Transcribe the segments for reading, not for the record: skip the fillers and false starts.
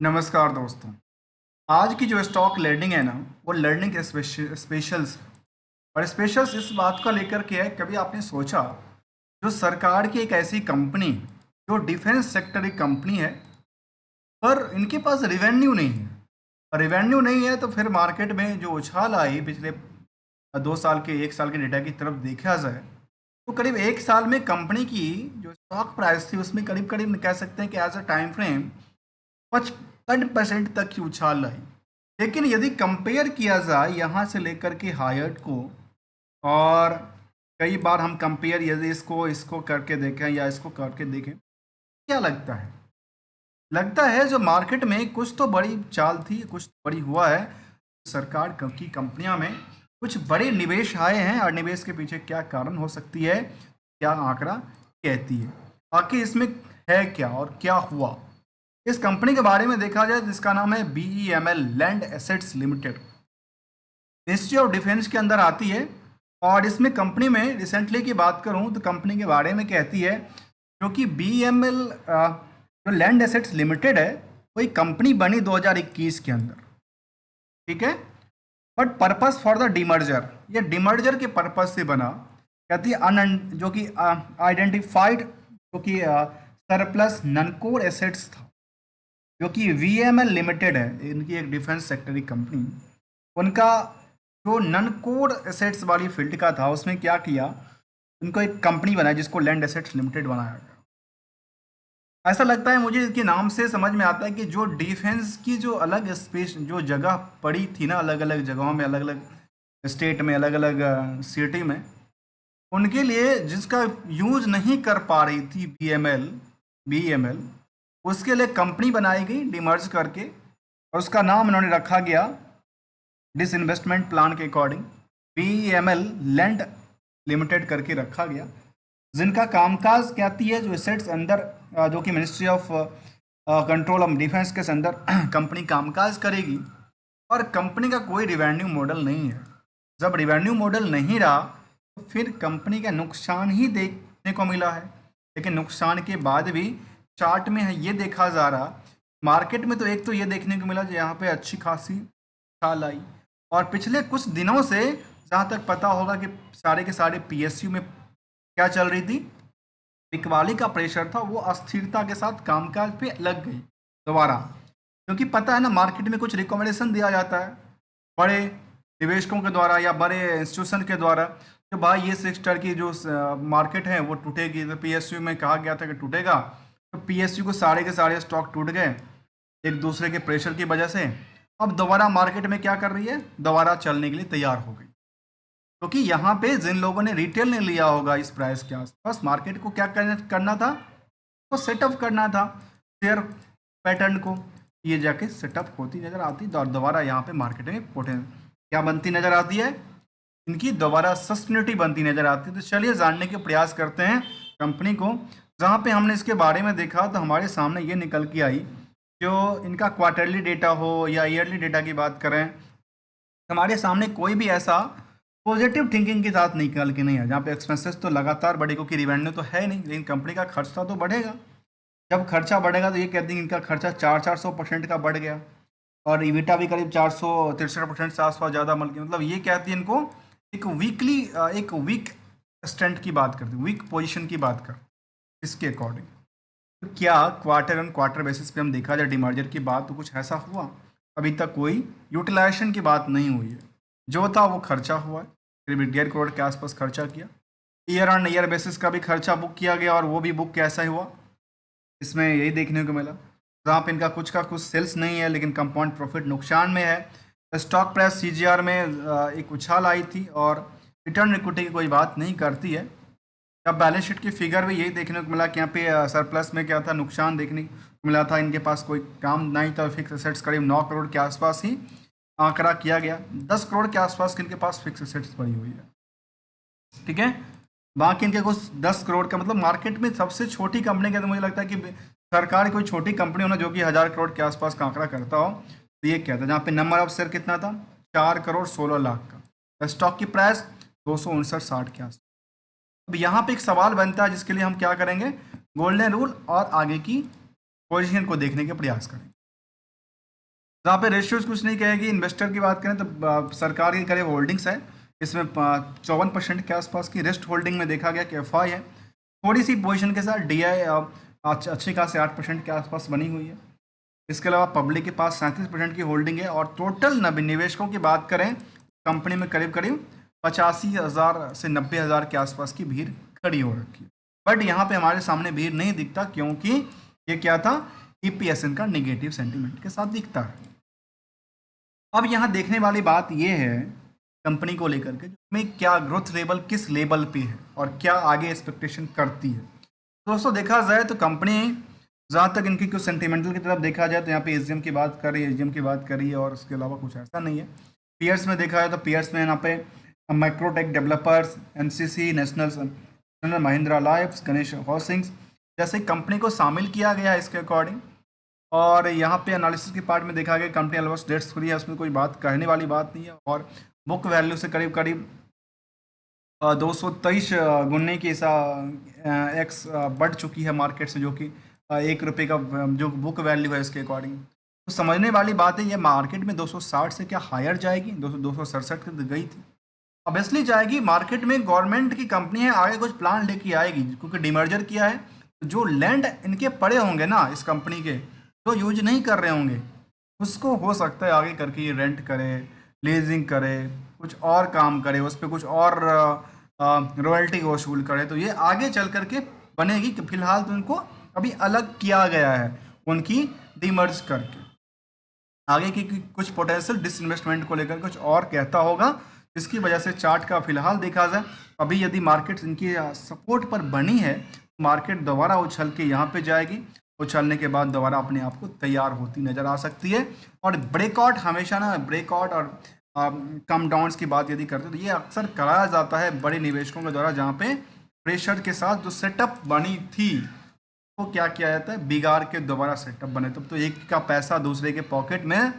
नमस्कार दोस्तों। आज की जो स्टॉक लर्निंग है ना, वो लर्निंग स्पेशल्स है। और स्पेशल्स इस बात को लेकर के है, कभी आपने सोचा जो सरकार की एक ऐसी कंपनी जो डिफेंस सेक्टर की कंपनी है, पर इनके पास रिवेन्यू नहीं है। और रिवेन्यू नहीं है तो फिर मार्केट में जो उछाल आई पिछले 2 साल के 1 साल के डेटा की तरफ देखा जाए, तो करीब 1 साल में कंपनी की जो स्टॉक प्राइस थी उसमें करीब करीब कह सकते हैं कि एज अ टाइम फ्रेम 55% तक की उछाल आई। लेकिन यदि कंपेयर किया जाए यहाँ से लेकर के हायर्ड को, और कई बार हम कंपेयर यदि इसको इसको करके देखें या इसको करके देखें, क्या लगता है जो मार्केट में कुछ तो बड़ी चाल थी, कुछ तो बड़ी हुआ है। सरकार की कंपनियां में कुछ बड़े निवेश आए हैं, और निवेश के पीछे क्या कारण हो सकती है, क्या आंकड़ा कहती है, बाकी इसमें है क्या और क्या हुआ। इस कंपनी के बारे में देखा जाए जिसका नाम है BEML land assets limited, ministry of defence के अंदर आती है। और इसमें कंपनी में रिसेंटली की बात करूं तो कंपनी के बारे में कहती है, जो कि BEML जो लैंड एसेट्स लिमिटेड है, वो एक कंपनी बनी 2021 के अंदर। ठीक है, but purpose for the demerger, ये डिमर्जर के पर्पस से बना। कहती है जो कि आइडेंटिफाइड, जो कि सरप्लस ननकोर एसेट्स था, जो कि VML लिमिटेड है, इनकी एक डिफेंस सेक्टर की कंपनी। उनका जो नन कोर एसेट्स वाली फील्ड का था, उसमें क्या किया, उनको एक कंपनी बनाई जिसको लैंड एसेट्स लिमिटेड बनाया गया। ऐसा लगता है मुझे इसके नाम से समझ में आता है कि जो डिफेंस की जो अलग स्पेस जो जगह पड़ी थी ना, अलग अलग जगहों में, अलग अलग स्टेट में, अलग अलग सिटी में, उनके लिए जिसका यूज नहीं कर पा रही थी BML, उसके लिए कंपनी बनाई गई डिमर्ज करके, और उसका नाम उन्होंने रखा गया डिसइन्वेस्टमेंट प्लान के अकॉर्डिंग BEML लैंड लिमिटेड करके रखा गया। जिनका कामकाज कहती है जो एसेट्स अंदर जो कि ministry of control of defence के अंदर कंपनी कामकाज करेगी। और कंपनी का कोई रिवेन्यू मॉडल नहीं है। जब रिवेन्यू मॉडल नहीं रहा तो फिर कंपनी का नुकसान ही देखने को मिला है। लेकिन नुकसान के बाद भी चार्ट में है ये देखा जा रहा, मार्केट में तो एक तो ये देखने को मिला जो यहाँ पे अच्छी खासी छाल आई। और पिछले कुछ दिनों से जहाँ तक पता होगा कि सारे के सारे PSU में क्या चल रही थी, बिकवाली का प्रेशर था, वो अस्थिरता के साथ कामकाज पे लग गई दोबारा। क्योंकि पता है ना, मार्केट में कुछ रिकमेंडेशन दिया जाता है बड़े निवेशकों के द्वारा या बड़े इंस्टीट्यूशन के द्वारा कि भाई ये सेक्टर की जो मार्केट है वो टूटेगी। तो PSU में कहा गया था कि टूटेगा, तो PSU को सारे के सारे स्टॉक टूट गए एक दूसरे के प्रेशर की वजह से। अब दोबारा मार्केट में क्या कर रही है, दोबारा चलने के लिए तैयार हो गई। क्योंकि यहाँ पे जिन लोगों ने रिटेल ने लिया होगा इस प्राइस के आसपास, मार्केट को क्या करना था, तो सेटअप करना था शेयर पैटर्न को। ये जाके सेटअप होती नजर आती, और दोबारा यहाँ पे मार्केट में पोटेंशियल क्या बनती नजर आती है, इनकी दोबारा सस्टेनेबिलिटी बनती नजर आती है। तो चलिए जानने के प्रयास करते हैं कंपनी को। जहाँ पे हमने इसके बारे में देखा तो हमारे सामने ये निकल के आई, जो इनका क्वार्टरली डेटा हो या ईयरली डेटा की बात करें, हमारे सामने कोई भी ऐसा पॉजिटिव थिंकिंग के साथ निकल के नहीं है जहाँ पे एक्सपेंसेस तो लगातार बढ़े, क्योंकि रिवेन्यू तो है नहीं, लेकिन कंपनी का खर्चा तो बढ़ेगा। जब खर्चा बढ़ेगा तो ये कहते हैं इनका खर्चा 400% का बढ़ गया, और ईबिटा भी करीब 463% से आसपास ज़्यादा मतलब ये कहती है इनको एक एक वीक स्टैंड की बात करती है, वीक पोजीशन की बात कर इसके अकॉर्डिंग। तो क्या क्वार्टर ऑन क्वार्टर बेसिस पे हम देखा जाए डिमर्जर की बात, तो कुछ ऐसा हुआ, अभी तक कोई यूटिलाइजेशन की बात नहीं हुई है। जो था वो खर्चा हुआ है, करीब 1.5 करोड़ के आसपास खर्चा किया। ईयर ऑन ईयर बेसिस का भी खर्चा बुक किया गया, और वो भी बुक कैसा ही हुआ, इसमें यही देखने को मिला। जहाँ पे इनका कुछ का कुछ सेल्स नहीं है, लेकिन कंपाउंड प्रॉफिट नुकसान में है। स्टॉक प्राइस CGR में एक उछाल आई थी, और रिटर्न इक्विटी की कोई बात नहीं करती है। अब बैलेंस शीट की फिगर भी यही देखने को मिला कि यहाँ पे सरप्लस में क्या था, नुकसान देखने को मिला था। इनके पास कोई काम नहीं था, फिक्स एसेट्स करीब 9 करोड़ के आसपास ही आंकड़ा किया गया। 10 करोड़ के आसपास इनके पास फिक्स एसेट्स पड़ी हुई है। ठीक है, बाकी इनके कुछ 10 करोड़ का, मतलब मार्केट में सबसे छोटी कंपनी का तो मुझे लगता है कि सरकार कोई छोटी कंपनी हो ना जो कि 1000 करोड़ के आसपास का आंकड़ा करता हो, तो ये क्या था, जहाँ पे नंबर ऑफ शेयर कितना था, 4 करोड़ 16 लाख का। स्टॉक की प्राइस 259.60 के आसपास। अब यहाँ पे एक सवाल बनता है जिसके लिए हम क्या करेंगे, गोल्डन रूल और आगे की पोजीशन को देखने के प्रयास करेंगे। जहाँ पे रेशियोज कुछ नहीं कहेगी। इन्वेस्टर की बात करें तो सरकार की करीब होल्डिंग्स है, इसमें 54% के आसपास की रेस्ट होल्डिंग में देखा गया कि एफआई है। थोड़ी सी पोजीशन के साथ डीआई अच्छी खासी 8% के आसपास बनी हुई है। इसके अलावा पब्लिक के पास 37% की होल्डिंग है। और टोटल निवेशकों की बात करें, कंपनी में करीब करीब 85,000 से 90,000 के आसपास की भीड़ खड़ी हो रखी है। बट यहाँ पे हमारे सामने भीड़ नहीं दिखता, क्योंकि ये क्या था, ईपीएस इनका निगेटिव सेंटीमेंट के साथ दिखता है। अब यहाँ देखने वाली बात यह है कंपनी को लेकर के में क्या ग्रोथ लेवल किस लेवल पे है और क्या आगे एक्सपेक्टेशन करती है। दोस्तों देखा जाए तो कंपनी, जहाँ तक इनकी कुछ सेंटिमेंटल की तरफ देखा जाए तो यहाँ पे एजीएम की बात कर रही है, एजीएम की बात कर रही है, और उसके अलावा कुछ ऐसा नहीं है। पीयर्स में देखा जाए तो पीयर्स में यहाँ पे Microtek developers, NCC, national Mahindra life, Ganesh housings जैसे कंपनी को शामिल किया गया है इसके अकॉर्डिंग। और यहाँ पे एनालिसिस के पार्ट में देखा गया कंपनी ऑलमोस्ट डेट्स फ्री है, उसमें कोई बात कहने वाली बात नहीं है। और बुक वैल्यू से करीब करीब 223 गुने की ऐसा एक्स बढ़ चुकी है मार्केट से, जो कि 1 रुपये का जो बुक वैल्यू है इसके अकॉर्डिंग। तो समझने वाली बात है, ये मार्केट में 260 से क्या हायर जाएगी, 267 की गई थी, ऑब्वियसली जाएगी। मार्केट में गवर्नमेंट की कंपनी है, आगे कुछ प्लान लेके आएगी, क्योंकि डिमर्जर किया है। जो लैंड इनके पड़े होंगे ना इस कंपनी के, जो यूज नहीं कर रहे होंगे, उसको हो सकता है आगे करके ये रेंट करे, लीजिंग करे, कुछ और काम करे, उस पर कुछ और रॉयल्टी वसूल करे, तो ये आगे चल करके बनेगी। कि फिलहाल तो इनको अभी अलग किया गया है उनकी डीमर्ज करके। आगे की कुछ पोटेंशियल डिसइन्वेस्टमेंट को लेकर कुछ और कहता होगा, जिसकी वजह से चार्ट का फिलहाल देखा जाए अभी यदि मार्केट इनकी सपोर्ट पर बनी है, मार्केट दोबारा उछल के यहाँ पे जाएगी, उछलने के बाद दोबारा अपने आप को तैयार होती नजर आ सकती है। और ब्रेकआउट हमेशा ना, ब्रेकआउट और कम डाउन्स की बात यदि करते हैं तो ये अक्सर कराया जाता है बड़े निवेशकों के द्वारा, जहाँ पे प्रेशर के साथ जो सेटअप बनी थी वो क्या किया जाता है, बिगाड़ के दोबारा सेटअप बने, तो एक का पैसा दूसरे के पॉकेट में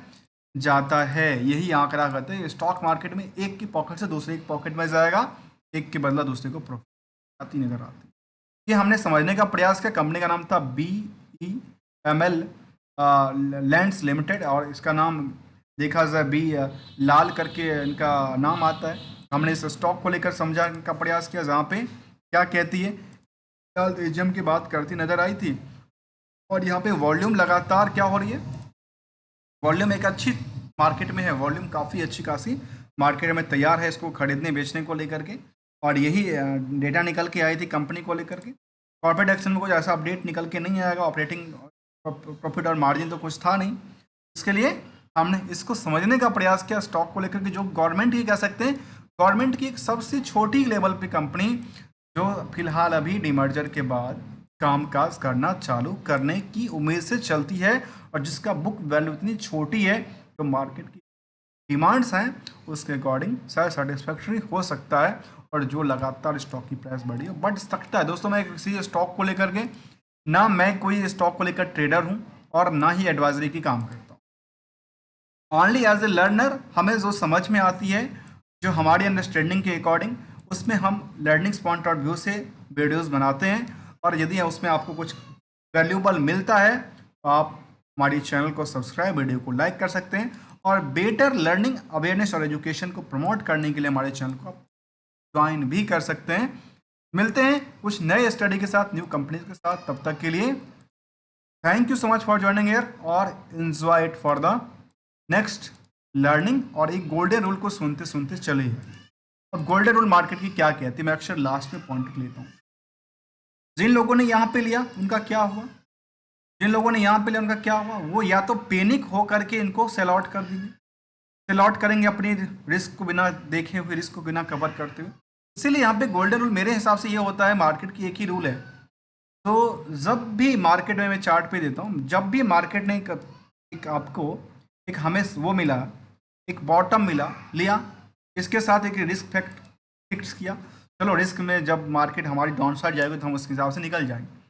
जाता है। यही आंकड़ा कहते हैं स्टॉक मार्केट में, एक की पॉकेट से दूसरे की पॉकेट में जाएगा, एक के बदला दूसरे को प्रॉफिट आती नजर आती। ये हमने समझने का प्रयास किया। कंपनी का नाम था BEML लैंड्स लिमिटेड, और इसका नाम देखा जाए बी लाल करके इनका नाम आता है। हमने इस स्टॉक को लेकर समझाने का प्रयास किया, जहाँ पे क्या कहती है, एजीएम की बात करती नजर आई थी। और यहाँ पे वॉल्यूम लगातार क्या हो रही है, वॉल्यूम एक अच्छी मार्केट में है, वॉल्यूम काफ़ी अच्छी खासी मार्केट में तैयार है इसको खरीदने बेचने को लेकर के। और यही डेटा निकल के आई थी कंपनी को लेकर के। कॉर्पोरेट एक्शन में कुछ ऐसा अपडेट निकल के नहीं आएगा, ऑपरेटिंग प्रॉफिट और मार्जिन तो कुछ था नहीं। इसके लिए हमने इसको समझने का प्रयास किया स्टॉक को लेकर के, जो गवर्नमेंट की कह सकते हैं, गवर्नमेंट की एक सबसे छोटी लेवल पे कंपनी जो फिलहाल अभी डिमर्जर के बाद कामकाज करना चालू करने की उम्मीद से चलती है, और जिसका बुक वैल्यू इतनी छोटी है, तो मार्केट की डिमांड्स हैं उसके अकॉर्डिंग शायद सेटिस्फैक्ट्री हो सकता है, और जो लगातार स्टॉक की प्राइस बढ़ी है बढ़ सकता है। दोस्तों मैं किसी स्टॉक को लेकर के, ना मैं कोई स्टॉक को लेकर ट्रेडर हूँ और ना ही एडवाइजरी की काम करता हूँ। ओनली एज ए लर्नर हमें जो समझ में आती है, जो हमारी अंडरस्टैंडिंग के अकॉर्डिंग, उसमें हम लर्निंग्स पॉइंट ऑफ व्यू से वीडियोस बनाते हैं। और यदि उसमें आपको कुछ वैल्यूबल मिलता है तो आप हमारी चैनल को सब्सक्राइब, वीडियो को लाइक कर सकते हैं। और बेटर लर्निंग, अवेयरनेस और एजुकेशन को प्रमोट करने के लिए हमारे चैनल को आप ज्वाइन भी कर सकते हैं। मिलते हैं कुछ नए स्टडी के साथ, न्यू कंपनीज के साथ। तब तक के लिए thank you so much for joining here, और enjoy it for the next learning. और एक गोल्डन रूल को सुनते सुनते चलिए। अब गोल्डन रूल मार्केट की क्या कहती है, मैं अक्सर लास्ट में पॉइंट लेता हूँ। जिन लोगों ने यहाँ पे लिया उनका क्या हुआ, जिन लोगों ने यहाँ पे लिया उनका क्या हुआ, वो या तो पैनिक हो करके इनको सेल आउट कर देंगे, सेल आउट करेंगे अपनी रिस्क को बिना देखे हुए, रिस्क को बिना कवर करते हुए। इसीलिए यहाँ पे गोल्डन रूल मेरे हिसाब से ये होता है, मार्केट की एक ही रूल है। तो जब भी मार्केट में, मैं चार्ट पे देता हूँ, जब भी मार्केट ने एक आपको एक हमें वो मिला, एक बॉटम मिला, लिया, इसके साथ एक रिस्क फैक्ट फिक्स किया, चलो रिस्क में जब मार्केट हमारी डाउन साइड जाएगी तो हम उसके हिसाब से निकल जाएंगे।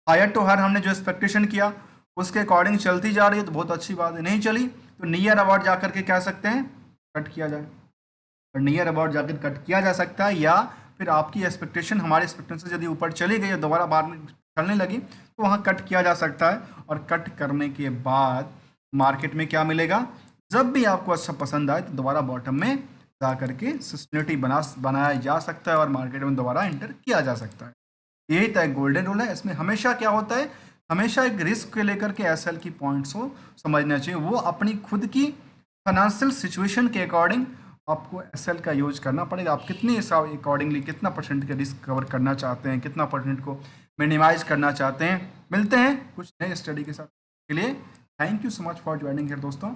हायर टू हायर हमने जो एक्सपेक्टेशन किया उसके अकॉर्डिंग चलती जा रही है तो बहुत अच्छी बात है, नहीं चली तो नियर अबाउट जा करके कह सकते हैं कट किया जाए, और नियर अबाउट जाकर कट किया जा सकता है। या फिर आपकी एक्सपेक्टेशन हमारी एक्सपेक्टेशन से यदि ऊपर चली गई और दोबारा बाहर चलने लगी तो वहाँ कट किया जा सकता है। और कट करने के बाद मार्केट में क्या मिलेगा, जब भी आपको अच्छा पसंद आए तो दोबारा बॉटम में जा करके सस्टेनेबिलिटी बनाया जा सकता है और मार्केट में दोबारा एंटर किया जा सकता है। यही तो एक गोल्डन रूल है। इसमें हमेशा क्या होता है, हमेशा एक रिस्क के लेकर के एसएल की पॉइंट्स को समझना चाहिए। वो अपनी खुद की फाइनेंशियल सिचुएशन के अकॉर्डिंग आपको एसएल का यूज करना पड़ेगा। आप कितने अकॉर्डिंगली कितना परसेंट का रिस्क कवर करना चाहते हैं, कितना परसेंट को मिनिमाइज करना चाहते हैं। मिलते हैं कुछ नए स्टडी के साथ, के लिए thank you so much for joining here दोस्तों।